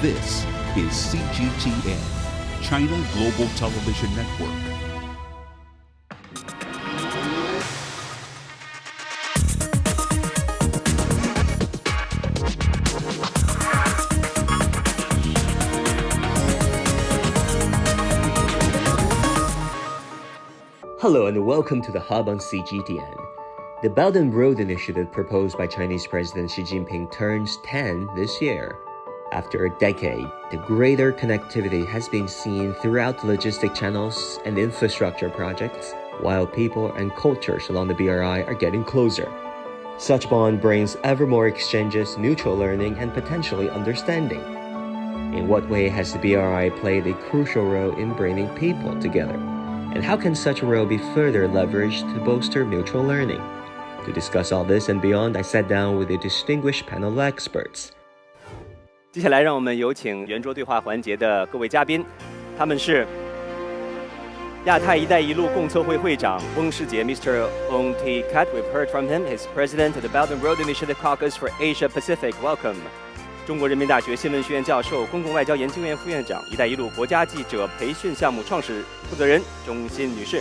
This is CGTN, China Global Television Network. Hello and welcome to the Hub on CGTN. The Belt and Road Initiative proposed by Chinese President Xi Jinping turns 10 this year. After a decade, the greater connectivity has been seen throughout the logistic channels and infrastructure projects, while people and cultures along the BRI are getting closer. Such bond brings ever more exchanges, mutual learning, and potentially understanding. In what way has the BRI played a crucial role in bringing people together? And how can such a role be further leveraged to bolster mutual learning? To discuss all this and beyond, I sat down with a distinguished panel of experts. 接下来，让我们有请圆桌对话环节的各位嘉宾，他们是亚太“一带一路”共测会会长翁世杰 Mr. Ong Tee Keat. We've heard from him. He's president of the Belt and Road Initiative Caucus for Asia Pacific. Welcome. 中国人民大学新闻学院教授、公共外交研究院副院长、“一带一路”国家记者培训项目创始负责人钟欣女士。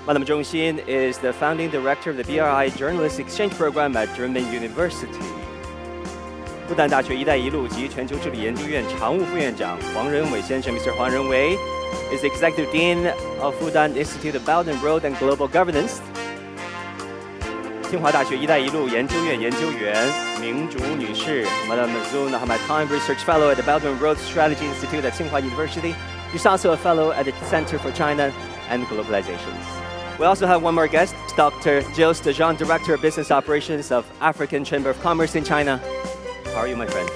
Madam Zhong Xin is the founding director of the BRI Journalist Exchange Program at Renmin University. 复旦大学“一带一路”及全球治理研究院常务副院长黄仁伟先生 Mr. Huang Renwei is the executive dean of Fudan Institute of Belt and Road and Global Governance. 清华大学“一带一路”研究院研究员明竹女士 Madam Zoon Ahmed Khan, research fellow at the Belt and Road Strategy Institute at Tsinghua University. She's also a fellow at the Center for China and Globalizations. We also have one more guest, Dr. Jilles Djon, Director of Business Operations of African Chamber of Commerce in China. How are you, my friend?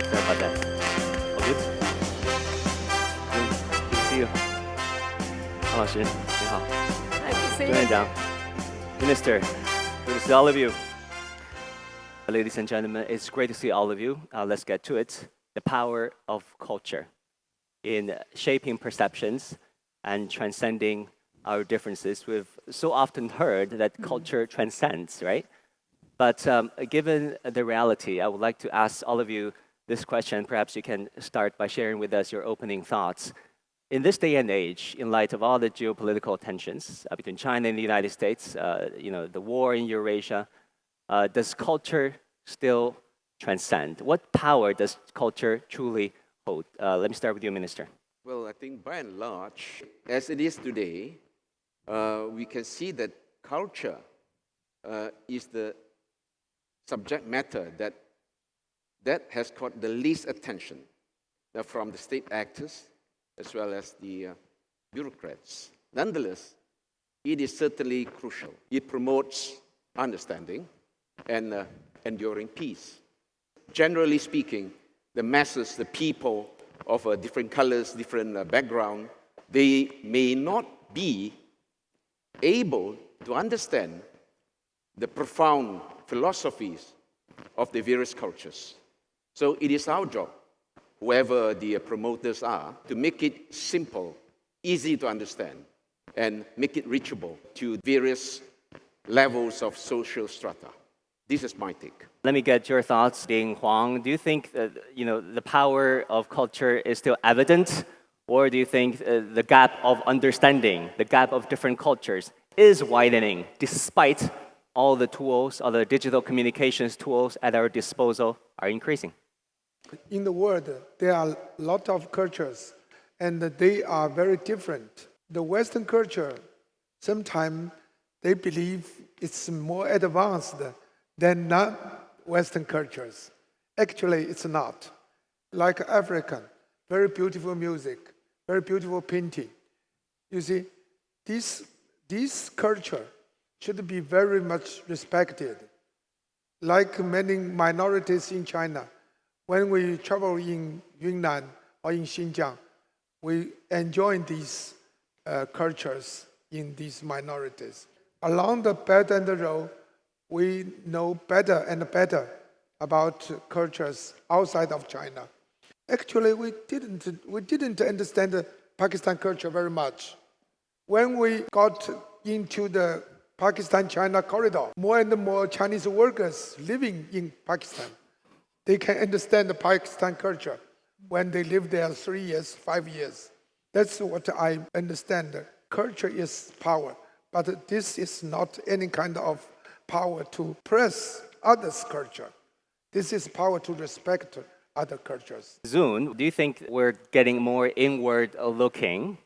Sorry about that. All good? Good to see you. 黄老师，你好。钟院长 Minister, good to see all of you. Ladies and gentlemen, it's great to see all of you. Let's get to it. The power of culture in shaping perceptions and transcending our differences. We've so often heard that culture transcends, right? But given the reality, I would like to ask all of you this question. Perhaps you can start by sharing with us your opening thoughts. In this day and age, in light of all the geopolitical tensions between China and the United States, the war in Eurasia, does culture still transcend? What power does culture truly hold? Let me start with you, Minister. Well, I think by and large, as it is today, we can see that culture is the subject matter that has caught the least attention from the state actors as well as the bureaucrats. Nonetheless, it is certainly crucial. It promotes understanding and enduring peace. Generally speaking, the masses, the people of different colors, different background, they may not be able to understand the profound philosophies of the various cultures. So it is our job, whoever the promoters are, to make it simple, easy to understand, and make it reachable to various levels of social strata. This is my take. Let me get your thoughts, Ding Huang. Do you think the power of culture is still evident, or do you think the gap of understanding, the gap of different cultures, is widening despite all the tools, all the digital communications tools at our disposal are increasing? In the world, there are a lot of cultures, and they are very different. The Western culture, sometimes they believe it's more advanced than non-Western cultures. Actually, it's not. Like African, very beautiful music, very beautiful painting. You see, this culture should be very much respected. Like many minorities in China, when we travel in Yunnan or in Xinjiang, we enjoy these cultures in these minorities. Along the Belt and the Road, we know better and better about cultures outside of China. Actually, we didn't understand the Pakistan culture very much. When we got into the Pakistan-China corridor, more and more Chinese workers living in Pakistan. they can understand the Pakistan culture when they live there 3 years, 5 years. That's what I understand. Culture is power, but this is not any kind of power to press others' culture. This is power to respect other cultures. Zoon, do you think we're getting more inward looking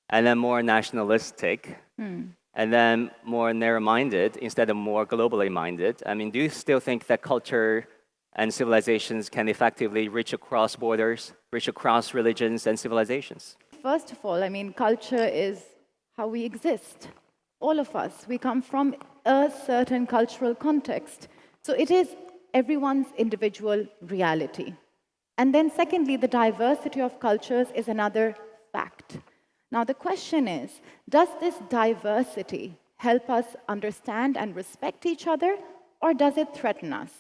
and then more nationalistic and then more narrow-minded instead of more globally minded? I mean, do you still think that culture and civilizations can effectively reach across borders, reach across religions and civilizations? First of all, I mean, culture is how we exist. All of us, we come from a certain cultural context. So it is everyone's individual reality. And then secondly, the diversity of cultures is another fact. Now the question is, does this diversity help us understand and respect each other, or does it threaten us?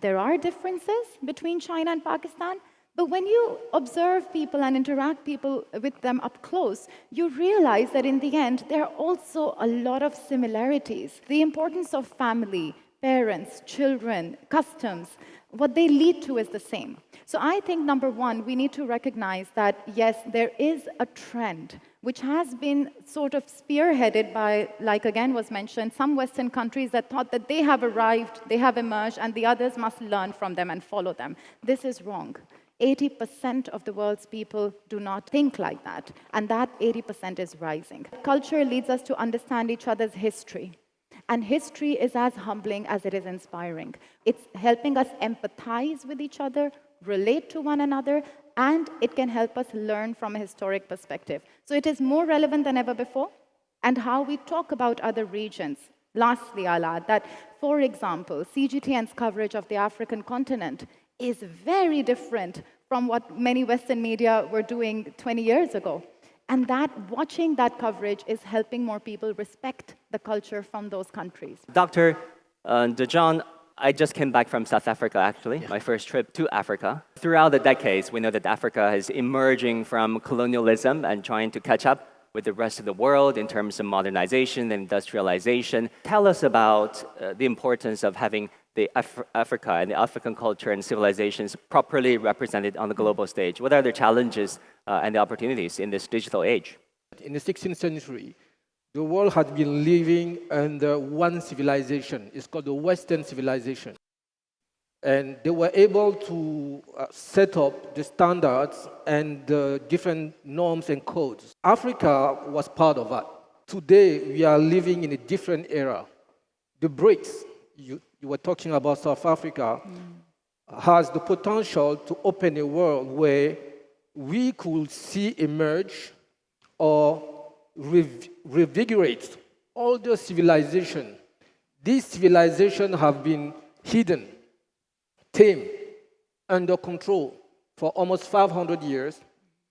There are differences between China and Pakistan, but when you observe people and interact with them up close, you realize that in the end, there are also a lot of similarities. The importance of family, parents, children, customs, what they lead to is the same. So I think, number one, we need to recognize that, yes, there is a trend which has been sort of spearheaded by, like again was mentioned, some Western countries that thought that they have arrived, they have emerged, and the others must learn from them and follow them. This is wrong. 80% of the world's people do not think like that, and that 80% is rising. Culture leads us to understand each other's history. And history is as humbling as it is inspiring. It's helping us empathize with each other, relate to one another, and it can help us learn from a historic perspective. So it is more relevant than ever before, and how we talk about other regions. Lastly, I'll add that, for example, CGTN's coverage of the African continent is very different from what many Western media were doing 20 years ago. And that watching that coverage is helping more people respect the culture from those countries. Dr. Djon, I just came back from South Africa, actually, my first trip to Africa. Throughout the decades, we know that Africa is emerging from colonialism and trying to catch up with the rest of the world in terms of modernization and industrialization. Tell us about the importance of having the Africa and the African culture and civilizations properly represented on the global stage. What are the challenges and the opportunities in this digital age? In the 16th century, the world had been living under one civilization. It's called the Western civilization. And they were able to set up the standards and the different norms and codes. Africa was part of that. Today, we are living in a different era. The BRICS, you were talking about South Africa, has the potential to open a world where we could see emerge or revigorate all the civilization. These civilizations have been hidden, tamed, under control for almost 500 years.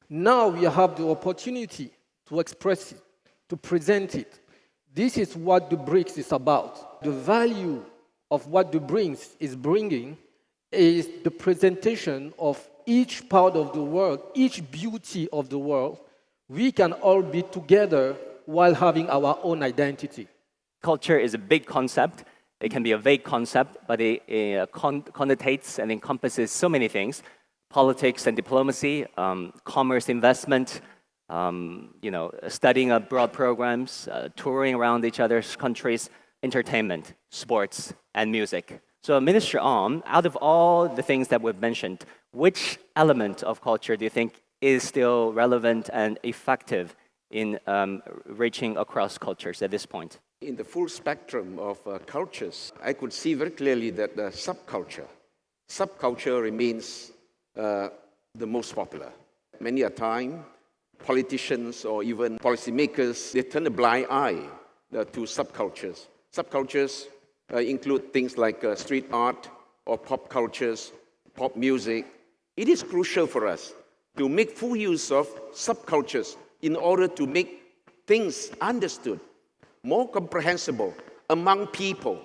Now we have the opportunity to express it, to present it. This is what the BRICS is about. The value of what the BRICS is bringing is the presentation of each part of the world, each beauty of the world. We can all be together while having our own identity. Culture is a big concept. It can be a vague concept, but it connotates and encompasses so many things. Politics and diplomacy, commerce, investment, studying abroad programs, touring around each other's countries, entertainment, sports, and music. So Minister Ong, out of all the things that we've mentioned, which element of culture do you think is still relevant and effective in reaching across cultures at this point? In the full spectrum of cultures, I could see very clearly that the subculture remains the most popular. Many a time, politicians or even policymakers, they turn a blind eye to subcultures. Subcultures include things like street art or pop cultures, pop music. It is crucial for us to make full use of subcultures in order to make things understood, more comprehensible among people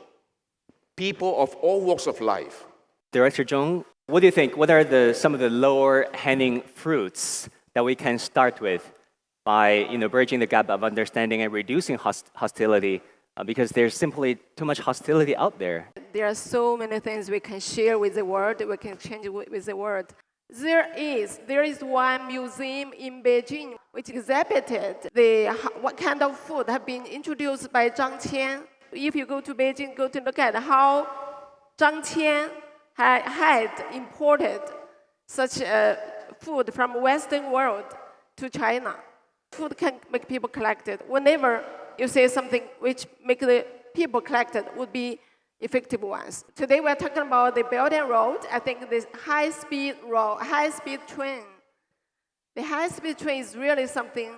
of all walks of life. Director Zhong, what do you think? What are some of the lower hanging fruits that we can start with by bridging the gap of understanding and reducing hostility because there's simply too much hostility out there. There are so many things we can share with the world, we can change with the world. There is one museum in Beijing which exhibited what kind of food have been introduced by Zhang Qian. If you go to Beijing, go to look at how Zhang Qian had imported such food from Western world to China. Food can make people collected. Whenever you say something which make the people collected would be effective ones. Today we're talking about the Belt and Road. I think this high-speed train. The high-speed train is really something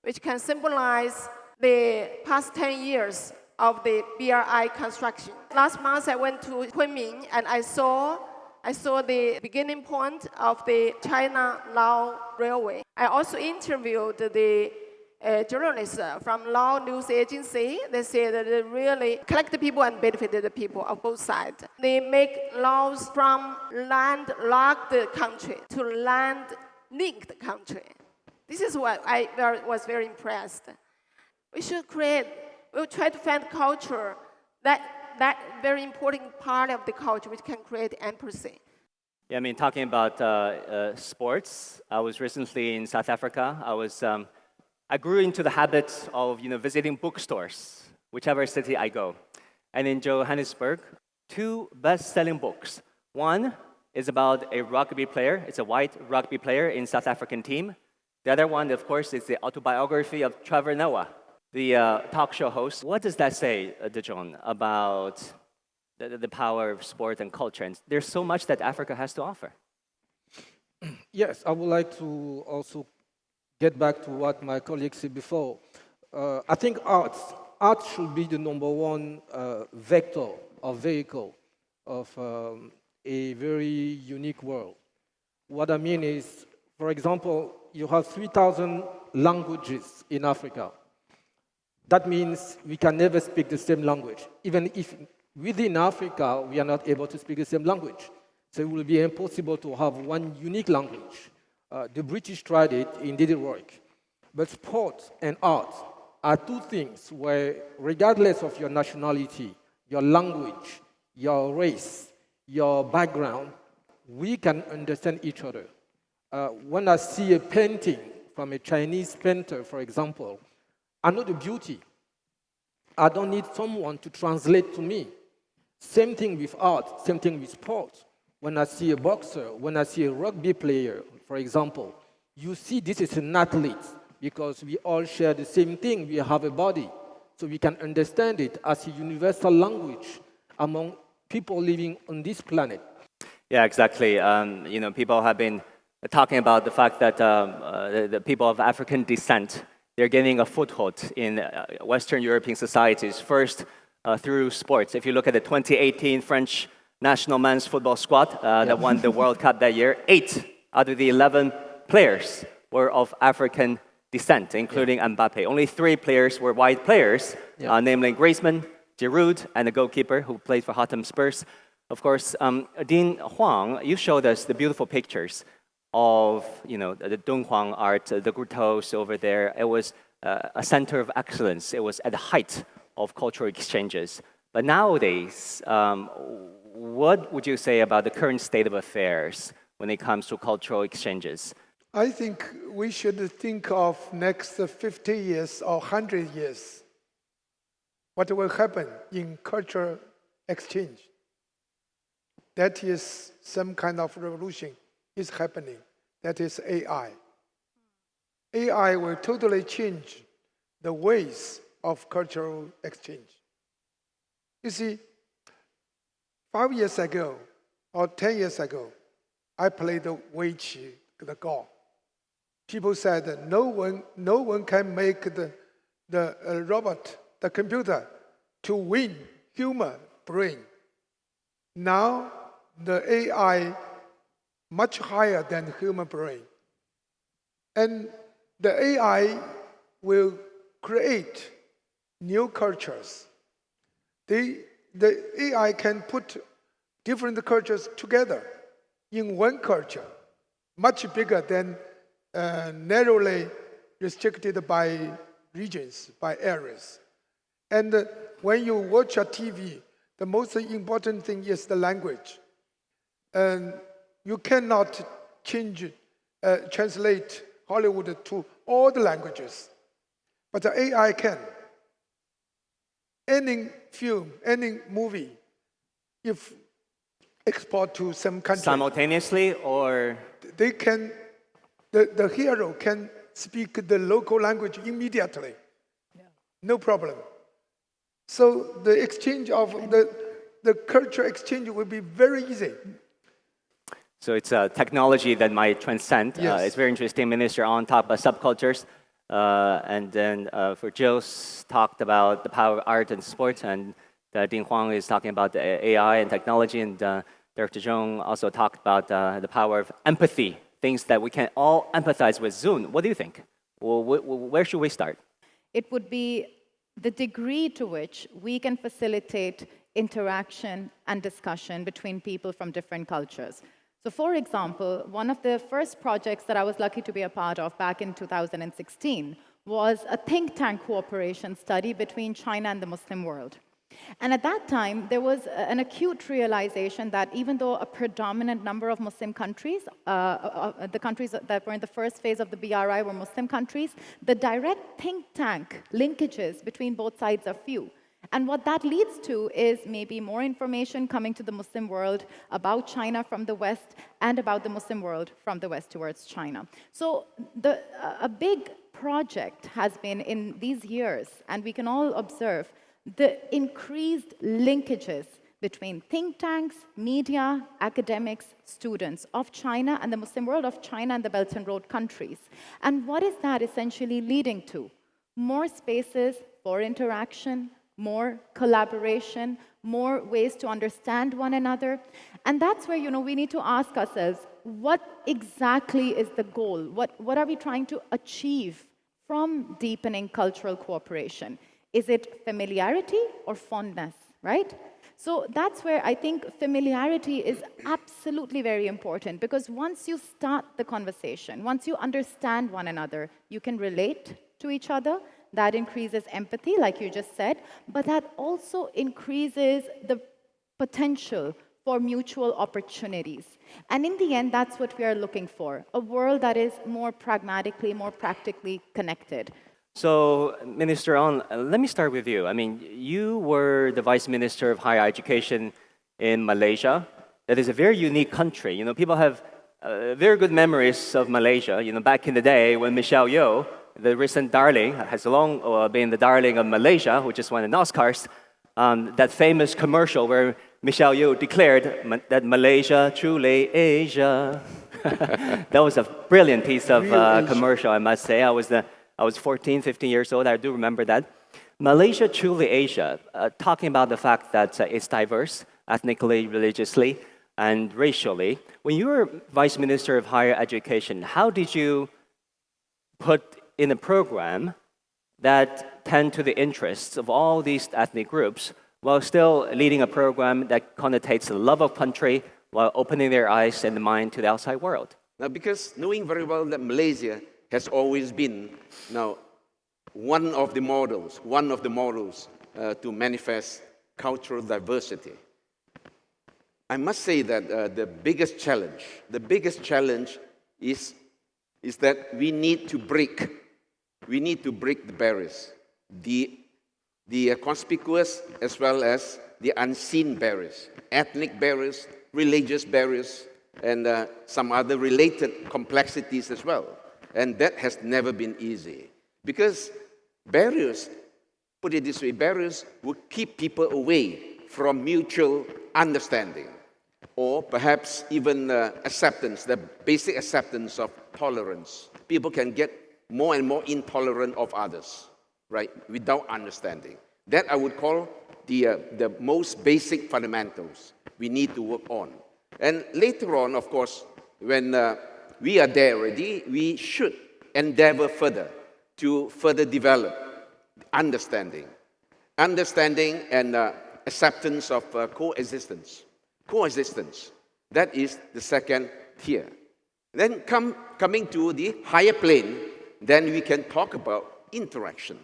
which can symbolize the past 10 years of the BRI construction. Last month I went to Kunming and I saw the beginning point of the China-Lao Railway. I also interviewed the journalists from Lao News Agency. They say that they really collect the people and benefit the people of both sides. They make laws from landlocked country to land-linked country. This is what I was very impressed. We'll try to find culture, that very important part of the culture which can create empathy. Yeah, I mean, talking about sports, I was recently in South Africa. I grew into the habit of visiting bookstores, whichever city I go. And in Johannesburg, 2 best-selling books. One is about a rugby player. It's a white rugby player in South African team. The other one, of course, is the autobiography of Trevor Noah, the talk show host. What does that say, Djon, about the power of sport and culture? And there's so much that Africa has to offer. Yes, I would like to also get back to what my colleague said before. I think art should be the #1 vector or vehicle of a very unique world. What I mean is, for example, you have 3,000 languages in Africa. That means we can never speak the same language, even if within Africa we are not able to speak the same language. So it will be impossible to have one unique language. The British tried it, it didn't work. But sport and art are 2 things where, regardless of your nationality, your language, your race, your background, we can understand each other. When I see a painting from a Chinese painter, for example, I know the beauty. I don't need someone to translate to me. Same thing with art, same thing with sport. When I see a boxer, when I see a rugby player, for example, you see this is an athlete because we all share the same thing. We have a body. So we can understand it as a universal language among people living on this planet. Yeah, exactly. People have been talking about the fact that the people of African descent, they're gaining a foothold in Western European societies, first through sports. If you look at the 2018 French national men's football squad that won the World Cup that year, 8 out of the 11 players were of African descent, including Mbappe. Only 3 players were white players, namely Griezmann, Giroud, and the goalkeeper who played for Tottenham Spurs. Of course, Dean Huang, you showed us the beautiful pictures of the Dunhuang art, the Gutos over there. It was a center of excellence. It was at the height of cultural exchanges. But nowadays, what would you say about the current state of affairs when it comes to cultural exchanges? I think we should think of next 50 years or 100 years. What will happen in cultural exchange? That is some kind of revolution is happening. That is AI. AI will totally change the ways of cultural exchange. You see, 5 years ago or 10 years ago, I played the Wuxi, the Go. People said that no one can make the robot, the computer, to win human brain. Now, the AI much higher than human brain. And the AI will create new cultures. The AI can put different cultures together in one culture, much bigger than narrowly restricted by regions, by areas. And when you watch a TV, the most important thing is the language. And you cannot translate Hollywood to all the languages. But the AI can. Any film, any movie, if export to some country. Simultaneously, or? They can, the hero can speak the local language immediately. No problem. So the exchange of the culture exchange will be very easy. So it's a technology that might transcend. Yes. It's very interesting, Minister, on top of subcultures. And then for Jilles talked about the power of art and sports, and Ding Huang is talking about the AI and technology, and Dr. Zhong also talked about the power of empathy, things that we can all empathize with. Zoon, what do you think? Well, where should we start? It would be the degree to which we can facilitate interaction and discussion between people from different cultures. So for example, one of the first projects that I was lucky to be a part of back in 2016 was a think tank cooperation study between China and the Muslim world. And at that time, there was an acute realization that even though a predominant number of Muslim countries, the countries that were in the first phase of the BRI were Muslim countries, the direct think tank linkages between both sides are few. And what that leads to is maybe more information coming to the Muslim world about China from the West and about the Muslim world from the West towards China. So a big project has been in these years, and we can all observe the increased linkages between think tanks, media, academics, students of China and the Muslim world, of China and the Belt and Road countries. And what is that essentially leading to? More spaces for interaction, more collaboration, more ways to understand one another. And that's where, we need to ask ourselves, what exactly is the goal? What are we trying to achieve from deepening cultural cooperation? Is it familiarity or fondness, right? So that's where I think familiarity is absolutely very important, because once you start the conversation, once you understand one another, you can relate to each other. That increases empathy, like you just said, but that also increases the potential for mutual opportunities. And in the end, that's what we are looking for, a world that is more pragmatically, more practically connected. So, Minister Ong, let me start with you. I mean, you were the Vice Minister of Higher Education in Malaysia. That is a very unique country. People have very good memories of Malaysia. Back in the day when Michelle Yeoh, the recent darling, has long been the darling of Malaysia, who just won an Oscars, that famous commercial where Michelle Yeoh declared that Malaysia, truly Asia. That was a brilliant piece of commercial, I must say. I was 14, 15 years old. I do remember that. Malaysia, truly Asia, talking about the fact that it's diverse, ethnically, religiously, and racially. When you were Vice Minister of Higher Education, how did you put in a program that tend to the interests of all these ethnic groups while still leading a program that connotates the love of country while opening their eyes and the mind to the outside world? Now, because knowing very well that Malaysia has always been one of the models to manifest cultural diversity. I must say that the biggest challenge is that we need to break the barriers, the conspicuous as well as the unseen barriers, ethnic barriers, religious barriers, and some other related complexities as well. And that has never been easy, because barriers, put it this way, barriers would keep people away from mutual understanding, or perhaps even acceptance, the basic acceptance of tolerance. People can get more and more intolerant of others, right, without understanding. That I would call the most basic fundamentals we need to work on. And later on, of course, when we are there already, we should endeavor further to further develop understanding and acceptance of coexistence. That is the second tier. Then coming to the higher plane, then we can talk about interaction.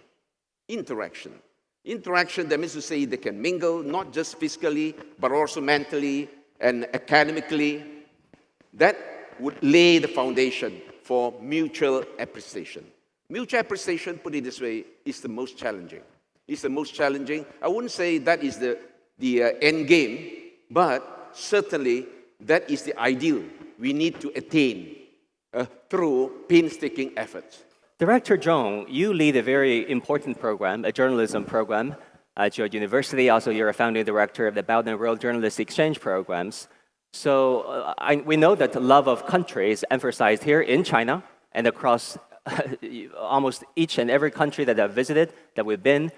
Interaction, that means to say they can mingle, not just physically, but also mentally and academically. That would lay the foundation for mutual appreciation. Mutual appreciation, put it this way, is the most challenging. It's the most challenging. I wouldn't say that is the end game, but certainly that is the ideal we need to attain through painstaking efforts. Director Zhong, you lead a very important program, a journalism program at your university. Also, you're a founding director of the Belt and Road Journalist Exchange programs. So we know that the love of country is emphasized here in China and across almost each and every country that I've visited, that we've been.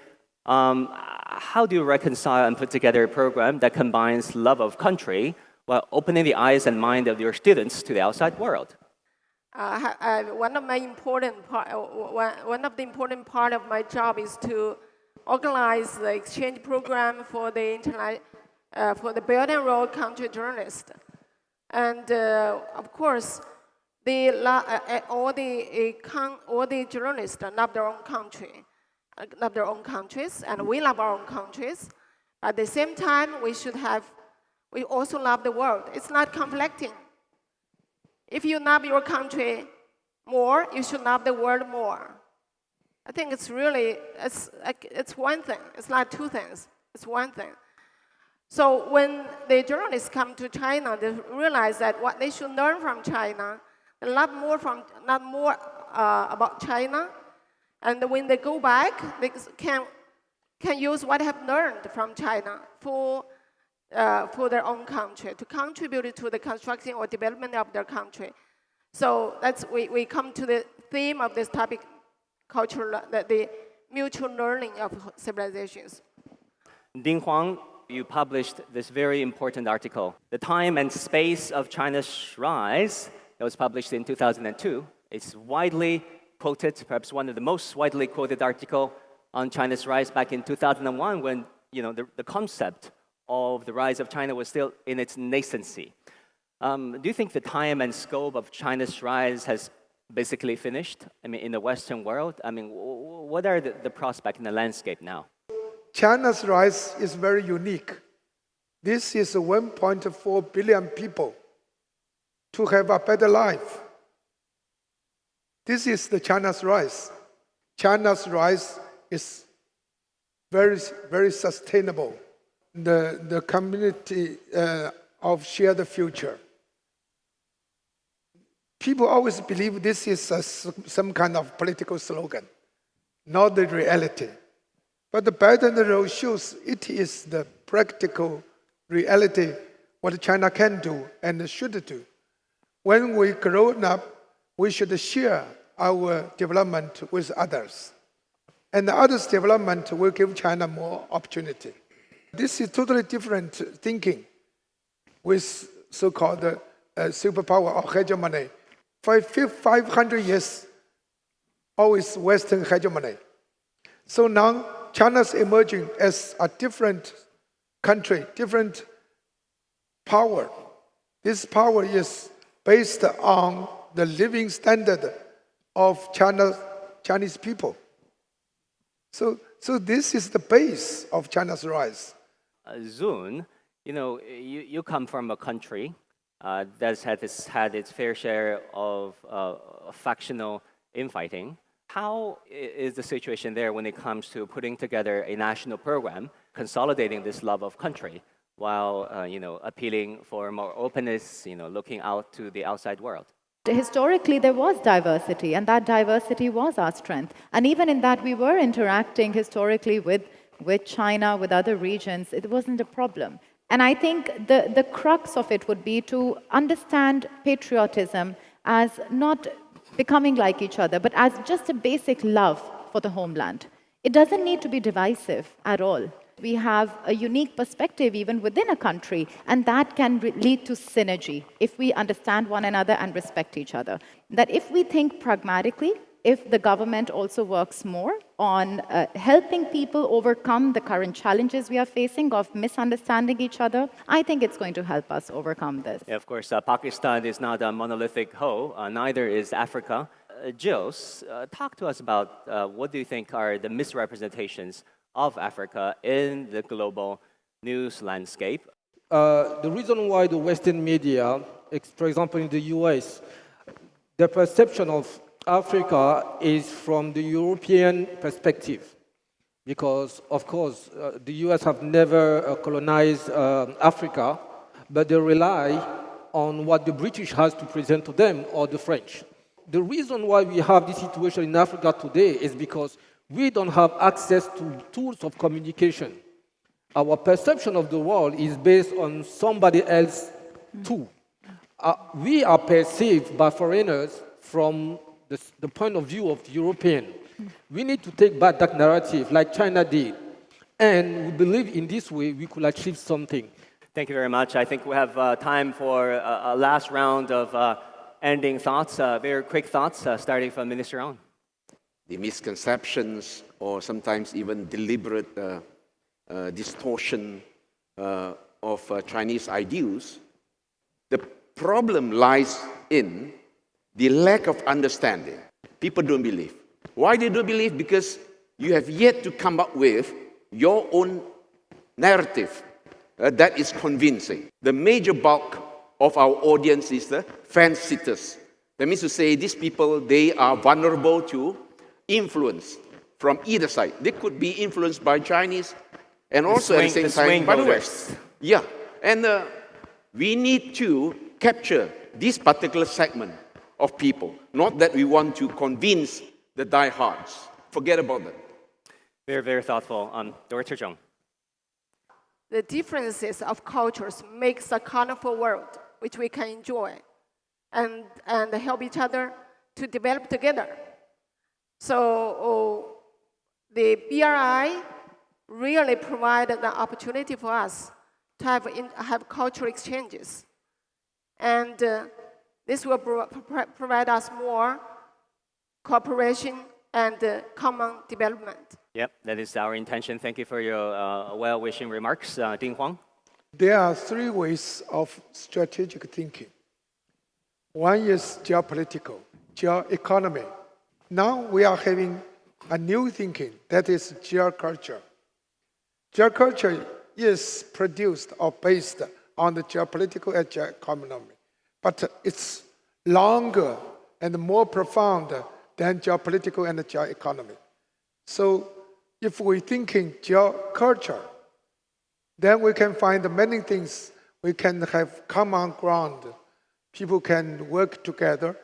How do you reconcile and put together a program that combines love of country while opening the eyes and mind of your students to the outside world? One of the important part of my job is to organize the exchange program for the Belt and Road country journalists, and of course, all the journalists love their own country, love their own countries, and we love our own countries. At the same time, we also love the world. It's not conflicting. If you love your country more, you should love the world more. I think it's really, it's one thing. It's not two things. It's one thing. So when the journalists come to China, they realize that what they should learn from China, they love more about China. And when they go back, they can use what they have learned from China for their own country, to contribute to the construction or development of their country. So we come to the theme of this topic, the mutual learning of civilizations. Ding Huang, you published this very important article, The Time and Space of China's Rise. It was published in 2002. It's widely quoted, perhaps one of the most widely quoted article on China's rise back in 2001 when the concept of the rise of China was still in its nascency. Do you think the time and scope of China's rise has basically finished? I mean, in the Western world? I mean, what are the prospects in the landscape now? China's rise is very unique. This is 1.4 billion people to have a better life. This is the China's rise. China's rise is very, very sustainable. The community of shared future. People always believe this is some kind of political slogan, not the reality. But the Belt and Road shows it is the practical reality, what China can do and should do. When we grow up, we should share our development with others. And the others' development will give China more opportunity. This is totally different thinking with so-called superpower or hegemony. For 500 years, always Western hegemony. So now China's emerging as a different country, different power. This power is based on the living standard of Chinese people. So this is the base of China's rise. Zoon, you come from a country that's had its fair share of factional infighting. How is the situation there when it comes to putting together a national program, consolidating this love of country, while appealing for more openness, looking out to the outside world? Historically, there was diversity, and that diversity was our strength. And even in that, we were interacting historically with China, with other regions. It wasn't a problem. And I think the crux of it would be to understand patriotism as not becoming like each other, but as just a basic love for the homeland. It doesn't need to be divisive at all. We have a unique perspective even within a country, and that can lead to synergy if we understand one another and respect each other. That if we think pragmatically, if the government also works more on helping people overcome the current challenges we are facing of misunderstanding each other, I think it's going to help us overcome this. Yeah, of course, Pakistan is not a monolithic whole, neither is Africa. Jilles, talk to us about what do you think are the misrepresentations of Africa in the global news landscape. The reason why the Western media, for example in the US, the perception of Africa is from the European perspective. Because, of course, the US have never colonized Africa, but they rely on what the British has to present to them or the French. The reason why we have this situation in Africa today is because we don't have access to tools of communication. Our perception of the world is based on somebody else's tool. We are perceived by foreigners from the point of view of European. We need to take back that narrative like China did. And we believe in this way we could achieve something. Thank you very much. I think we have time for a last round of ending thoughts, very quick thoughts, starting from Minister Ong. The misconceptions or sometimes even deliberate distortion of Chinese ideals, the problem lies in the lack of understanding. People don't believe. Why they don't believe? Because you have yet to come up with your own narrative that is convincing. The major bulk of our audience is the fence-sitters. That means to say these people, they are vulnerable to influence from either side. They could be influenced by Chinese and also at the same time by the West. Yeah, and we need to capture this particular segment of people, not that we want to convince the diehards. Forget about that. Very, very thoughtful. Dr. Zhong. The differences of cultures makes a colorful world which we can enjoy and help each other to develop together. So the BRI really provided an opportunity for us to have cultural exchanges. And this will provide us more cooperation and common development. Yep, that is our intention. Thank you for your well-wishing remarks. Ding Huang? There are three ways of strategic thinking. One is geopolitical, geo-economy. Now we are having a new thinking, that is geoculture. Geoculture is produced or based on the geopolitical and geo-economy, but it's longer and more profound than geopolitical and geo-economy. So if we're thinking geoculture, then we can find many things. We can have common ground. People can work together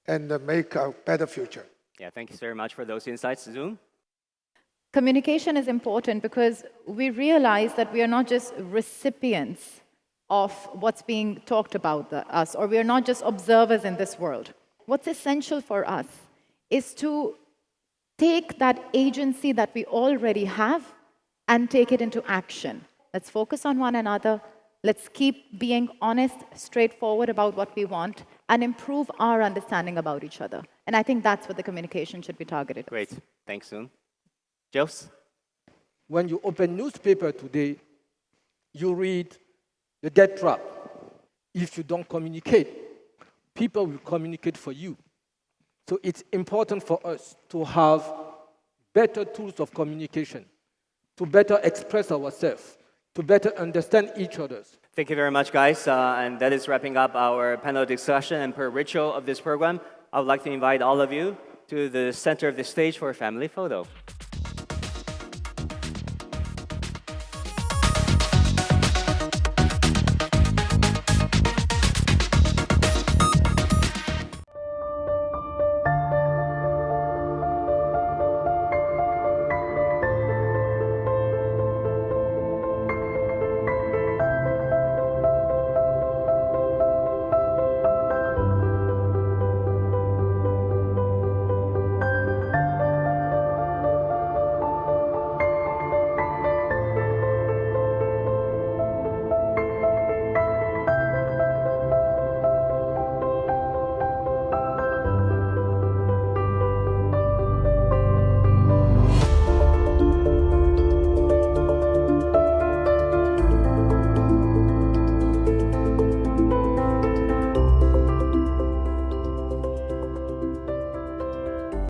and make a better future. Yeah, thank you very much for those insights. Zoon? Communication is important because we realize that we are not just recipients of what's being talked about us, or we are not just observers in this world. What's essential for us is to take that agency that we already have and take it into action. Let's focus on one another. Let's keep being honest, straightforward about what we want, and improve our understanding about each other. And I think that's what the communication should be targeted. Great. Thanks, Zoon. Jilles? When you open newspaper today, you read the death trap. If you don't communicate, people will communicate for you. So it's important for us to have better tools of communication, to better express ourselves, to better understand each other. Thank you very much, guys. And that is wrapping up our panel discussion. And per ritual of this program, I would like to invite all of you to the center of the stage for a family photo.